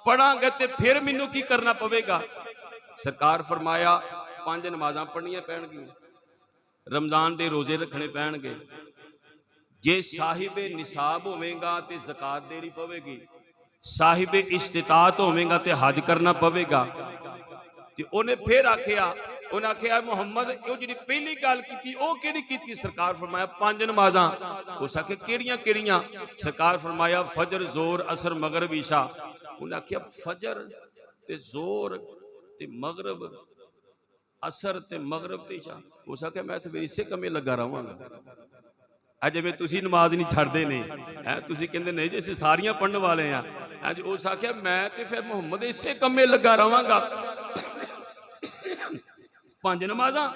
पढ़ांगा तो फिर मैनू की करना पवेगा? सरकार फरमाया 5 नमाज़ां पढ़नियां पैणगियां, रमजान दे रोजे रखने पैणगे, जे साहिबे निसाब होवेगा तो ज़कात देनी पवेगी, साहिबे इस्तिताअत होवेगा तो हज करना पवेगा। ते उन्हें फिर आखिया, उन्हें आखिया मुहम्मद वो जी पहली गल की वो किहड़ी कीती? सरकार फरमाया 5 नमाज़ां। उस आखे किहड़ियां किहड़ियां? सरकार फरमाया फजर जोर असर मगरब ईशा। उन्हें आखिया फजर ते जोर ते मगरब, असर ते मगरब ते ईशा। उस आखे मैं तो फिर इसे कमे लगा रहांगा, अज में तुसी नमाज नहीं छड़ते नहीं है, तुसी कहंदे नहीं जी असीं सारियां पढ़ने वाले हैं। अज उस आख्या मैं तो फिर मुहम्मद इसे कमे लगा रहांगा, 5 नमाज़ां।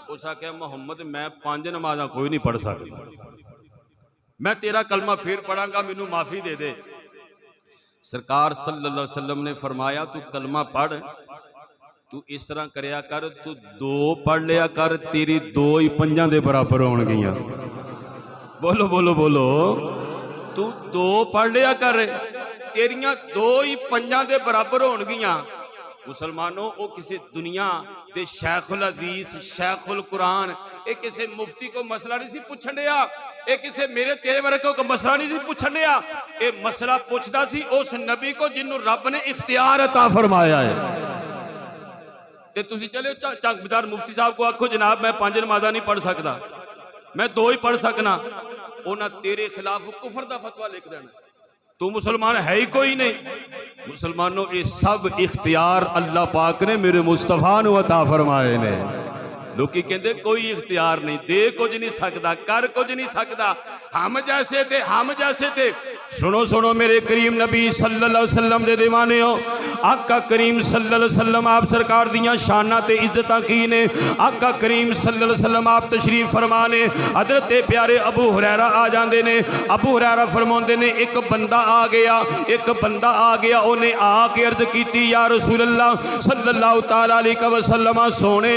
उस आख्या मुहम्मद मैं 5 नमाज़ां कोई नहीं पढ़ सकता, मैं तेरा कलमा फिर पढ़ांगा, मैनू माफी दे दे। सरकार सल्लल्लाहु अलैहि वसल्लम ने फरमाया तू कलमा पढ़, तू इस तरह करया कर, तू 2 पढ़ लिया कर, तेरी 2 ही 5 दे बराबर होणगियां। बोलो बोलो बोलो, तू 2 पढ़ लिया कर, तेरियां 2 ही 5 दे बराबर होणगियां। मुसलमानों वो किसी दुनिया के शेखुल हदीस शेखुल कुरान ये किसी मुफ्ती को मसला नहीं सी पूछण दिया, ये किसी मेरे तेरे वर्गे को मसला नहीं सी पूछण दिया, ये मसला पूछता सी उस नबी को जिन्हों रब ने इख्तियार अता फरमाया है। ते तुसी चले चकदार मुफ्ती साहब को आखो जनाब मैं 5 नमाज़ां नहीं पढ़ सकता, मैं 2 ही पढ़ सकना, उन्हें तेरे खिलाफ कुफर का फतवा लिख देना, तू मुसलमान है ही कोई नहीं। मुसलमानों ये सब इख्तियार अल्लाह पाक ने मेरे मुस्तफा नूं अता फरमाए ने। लोकी कहते कोई इख्तियार नहीं, दे कुछ नहीं सकता, कर कुछ नहीं सकता, हम जैसे थे, हम जैसे थे। सुनो सुनो मेरे करीम नबी सल्लल्लाहु अलैहि वसल्लम दे दीवाने हो, आका करीम सल्लल्लाहु अलैहि वसल्लम आप सरकार दियां शाना ते इज्जतां की ने। आका करीम सल्लल्लाहु अलैहि वसल्लम आप तशरीफ फरमा ने, हजरत प्यारे अबू हुरैरा आ जाते ने। अबू हुरैरा फरमाते ने एक बंदा आ गया, एक बंदा आ गया, उन्हें आके अर्ज की या रसूल अल्लाह सल्लल्लाहु तआला अलैहि वसल्लम, सोने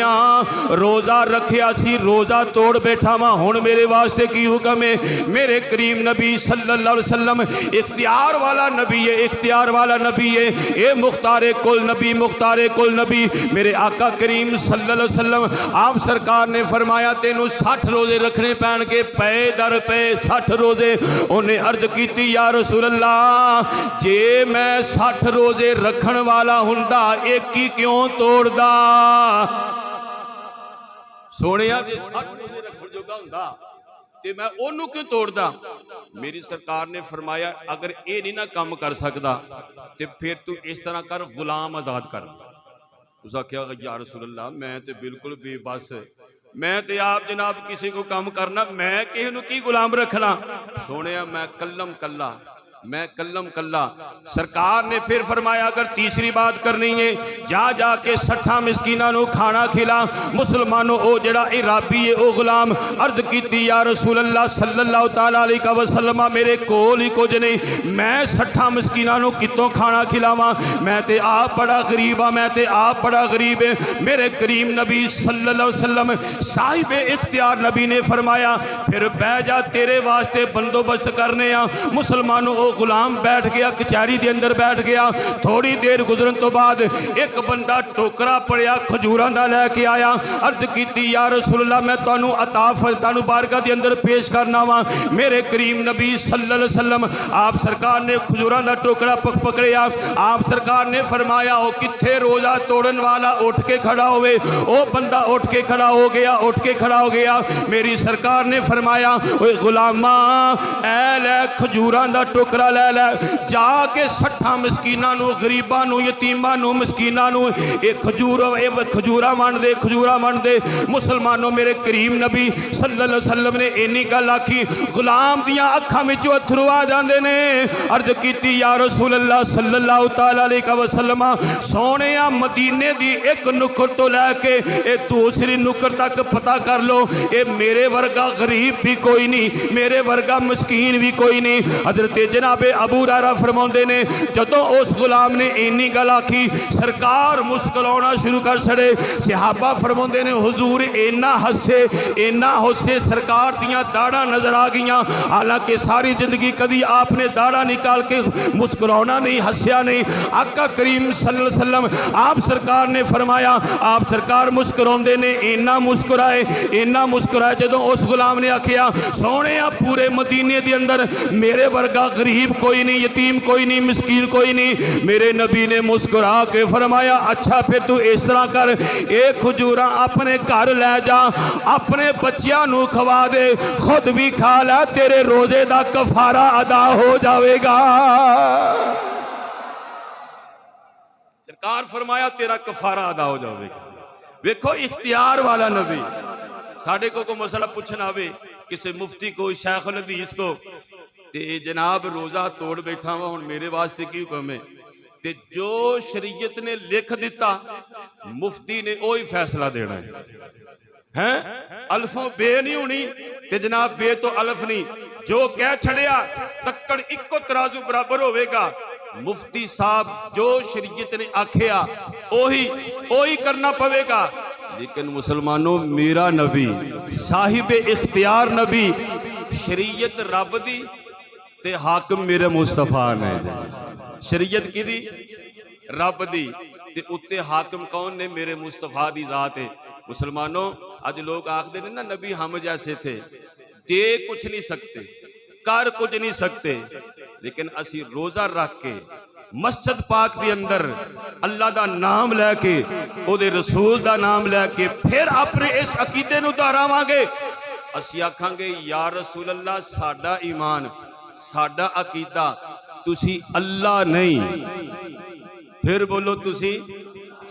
रोजा रखिया सी, रोजा तोड़ बैठा वा, हुण मेरे वास्ते की हुक्म है? मेरे करीम नबी सल्लल्लाहु अलैहि वसल्लम इख्तियार वाला नबी है, इख्तियार वाला नबी है, ये मुख्तारे कुल नबी, मुख्तारे कुल नबी मेरे आका करीम सल्लल्लाहु अलैहि वसल्लम आप सरकार ने फरमाया तेनू 60 रोजे रखने पैण के, पे दर पे 60 रोजे। उन्हें अर्ज की या रसूल अल्लाह जे मैं 60 रोजे रखन वाला हुंदा एक ही क्यों तोड़दा? सोने 60 रोजे रखन जोगा हुंदा ते मैं ओनू क्यों तोड़दा? मेरी सरकार ने फरमाया अगर ये नहीं ना काम कर सकता तो फिर तू इस तरह कर, गुलाम आजाद कर। उस आख्या या रसूल अल्लाह मैं तो बिल्कुल बेबस, मैं तो आप जनाब किसी को काम करना, मैं किसी को की गुलाम रखना? सोने मैं कल्लम कल्ला, मैं कल्लम कल्ला। सरकार ने फिर फरमाया अगर तीसरी बात करनी है जा जाके 60 मिस्कीना नु खाना खिला। मुसलमानों ओ जड़ा इराबी है ओ गुलाम अर्ज की या रसूल अल्लाह सल्लल्लाहु तआला अलैहि वसल्लम मेरे कोल ही कुछ नहीं, मैं 60 मिस्कीना नु कितों खाना खिलावा? मैं ते आप बड़ा गरीब हाँ, मैं ते आप बड़ा गरीब है। मेरे करीम नबी सल्लल्लाहु अलैहि वसल्लम साहिब इख्तियार नबी ने फरमाया फिर बह जा, तेरे वास्ते बंदोबस्त करने आ। मुसलमानों गुलाम बैठ गया, कचहरी के अंदर बैठ गया। थोड़ी देर गुजरन तो बाद एक बंदा टोकरा पड़िया खजूरां दा लैके आया। अर्ज की या रसूल अल्लाह मैं तुहानू अता तुहानू बारगाह के अंदर पेश करना वा। मेरे करीम नबी सल्लल्लाहु अलैहि वसल्लम आप सरकार ने खजूरां दा टोकरा पकड़िया। आप सरकार ने फरमाया ओ किथे रोजा तोड़न वाला उठ के खड़ा होवे। ओ बंदा उठ के खड़ा हो गया, उठ के खड़ा हो गया। मेरी सरकार ने फरमाया ओए गुलामा ऐ ले खजूरां दा टोकरा ले ले, जाके 60 मिस्कीना नू, गरीबा नू, यतीमा नू, मिस्कीना नू खजूरा वंड दे, खजूरा वंड दे। मुसलमानों मेरे करीम नबी सल्लल्लाहु अलैहि वसल्लम ने इन्नी गल आखी, गुलाम दियां अखां विचों अथरू आ जांदे ने। अर्ज कीती या रसूल अल्लाह सल्लल्लाहु तआला अलैहि वसल्लम सोने मदीने दी एक नुक्कर तो लैके ए दूसरी नुक्कर तक पता कर लो, ए मेरे वर्गा गरीब भी कोई नहीं, मेरे वर्गा मिस्कीन भी कोई नहीं। हजरत जनाबे अबू हुरैरा फरमाते ने जदों उस गुलाम ने इन्नी गल आखी सरकार मुस्कुराना शुरू कर छड़े। सहाबा फरमाते ने हुजूर इन्ना हंसे सरकार दियां दाढ़ां नजर आ गईयां। हालांकि सारी जिंदगी कभी आपने दाढ़ा निकाल के मुस्कुराना नहीं, हंसिया नहीं। आका करीम सल्लल्लाहु अलैहि वसल्लम आप सरकार ने फरमाया, आप सरकार मुस्कुराते ने, इन्ना मुस्कुराए जदों उस गुलाम ने आखिया सोने पूरे मदीने के अंदर मेरे वर्गा गरीब कोई नहीं, यतीम कोई नहीं, मिस्कीन कोई नहीं। मेरे नबी ने मुस्कुरा के फरमाया अच्छा फिर तू इस तरह कर, एक खजूरा अपने घर ले जा, अपने बच्चियां नू खवा दे, खुद भी खा ला, तेरे रोजे दा कफारा अदा हो जाएगा। सरकार फरमाया तेरा कफारा अदा हो जाएगा। देखो इख्तियार वाला नबी। साढ़े को मसला पूछना आवे किसी मुफ्ती को, शेख उल हदीस को, ते जनाब रोजा तोड़ बैठा वा हुण मेरे वास्ते की हुक्म है? ते जो शरीयत ने लिख दिता मुफ्ती ने वही फैसला देना है। अल्फों बे नहीं होनी ते जनाब बे तो अल्फ नहीं, जो कह छड़िया तक्कड़ इको तराजू बराबर होवेगा। मुफ्ती साहब जो शरीयत ने आखिया ओही करना पवेगा। लेकिन मुसलमानों मेरा नबी साहिब इख्तियार नबी, शरीयत रब दी ते हाकम मेरे मुस्तफा ने। शरीयत की दी रब दी ते उत्ते हाकम कौन ने? मेरे मुस्तफा दी जात है। मुसलमानों आज लोग आखते ने ना नबी हम जैसे थे, दे कुछ नहीं सकते, कर कुछ नहीं सकते, लेकिन असी रोजा रख के मस्जिद पाक के अंदर अल्लाह दा नाम लैके ओदे रसूल दा नाम लैके फिर अपने इस अकीदे नूं दोहरावांगे। असी आखांगे या रसूल अल्लाह साडा ईमान, साडा अकीदा तुसी अल्लाह नहीं। फिर बोलो तुसी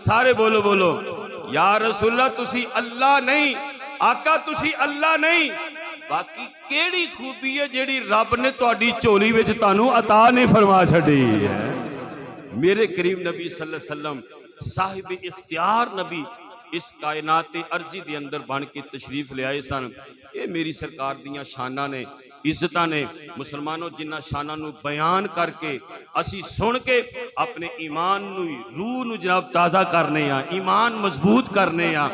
सारे बोलो या रसूलल्लाह तुसी अल्लाह नहीं, आका तुसी अल्लाह नहीं, बाकी केड़ी खूबी है जेड़ी रब ने तुहाडी झोली विच तुहानू अता नहीं फरमा छड़ी है। मेरे करीम नबी सल्लल्लाहु अलैहि वसल्लम साहिब इख्तियार नबी इस कायनात अर्जी दे अंदर बन के तशरीफ ले आए सन। ये मेरी सरकार दियां शाना ने, इज्जतां ने। मुसलमानों जिन्हां शाना नू बयान करके असी सुन के अपने ईमान नू, रूह नू जनाब ताज़ा करने आ, ईमान मजबूत करने आ।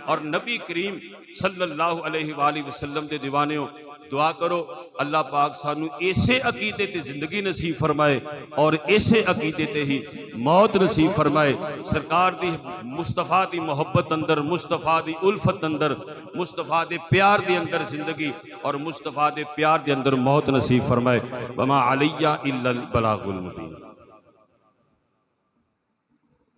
और नबी करीम सल्लल्लाहु अलैहि वसल्लम दे दीवानेओ दुआ करो अल्लाह पाक सानू इसे अकीदे ते जिंदगी नसीब फरमाए और इसे अकीदे ते ही मौत नसीब फरमाए। सरकार दी मुस्तफा दी मोहब्बत अंदर, मुस्तफा दी उल्फत अंदर, मुस्तफा दे प्यार दे अंदर जिंदगी और मुस्तफा दे प्यार दे अंदर मौत नसीब फरमाए। वमा अलैया इल्लल बलागुल मुबीन।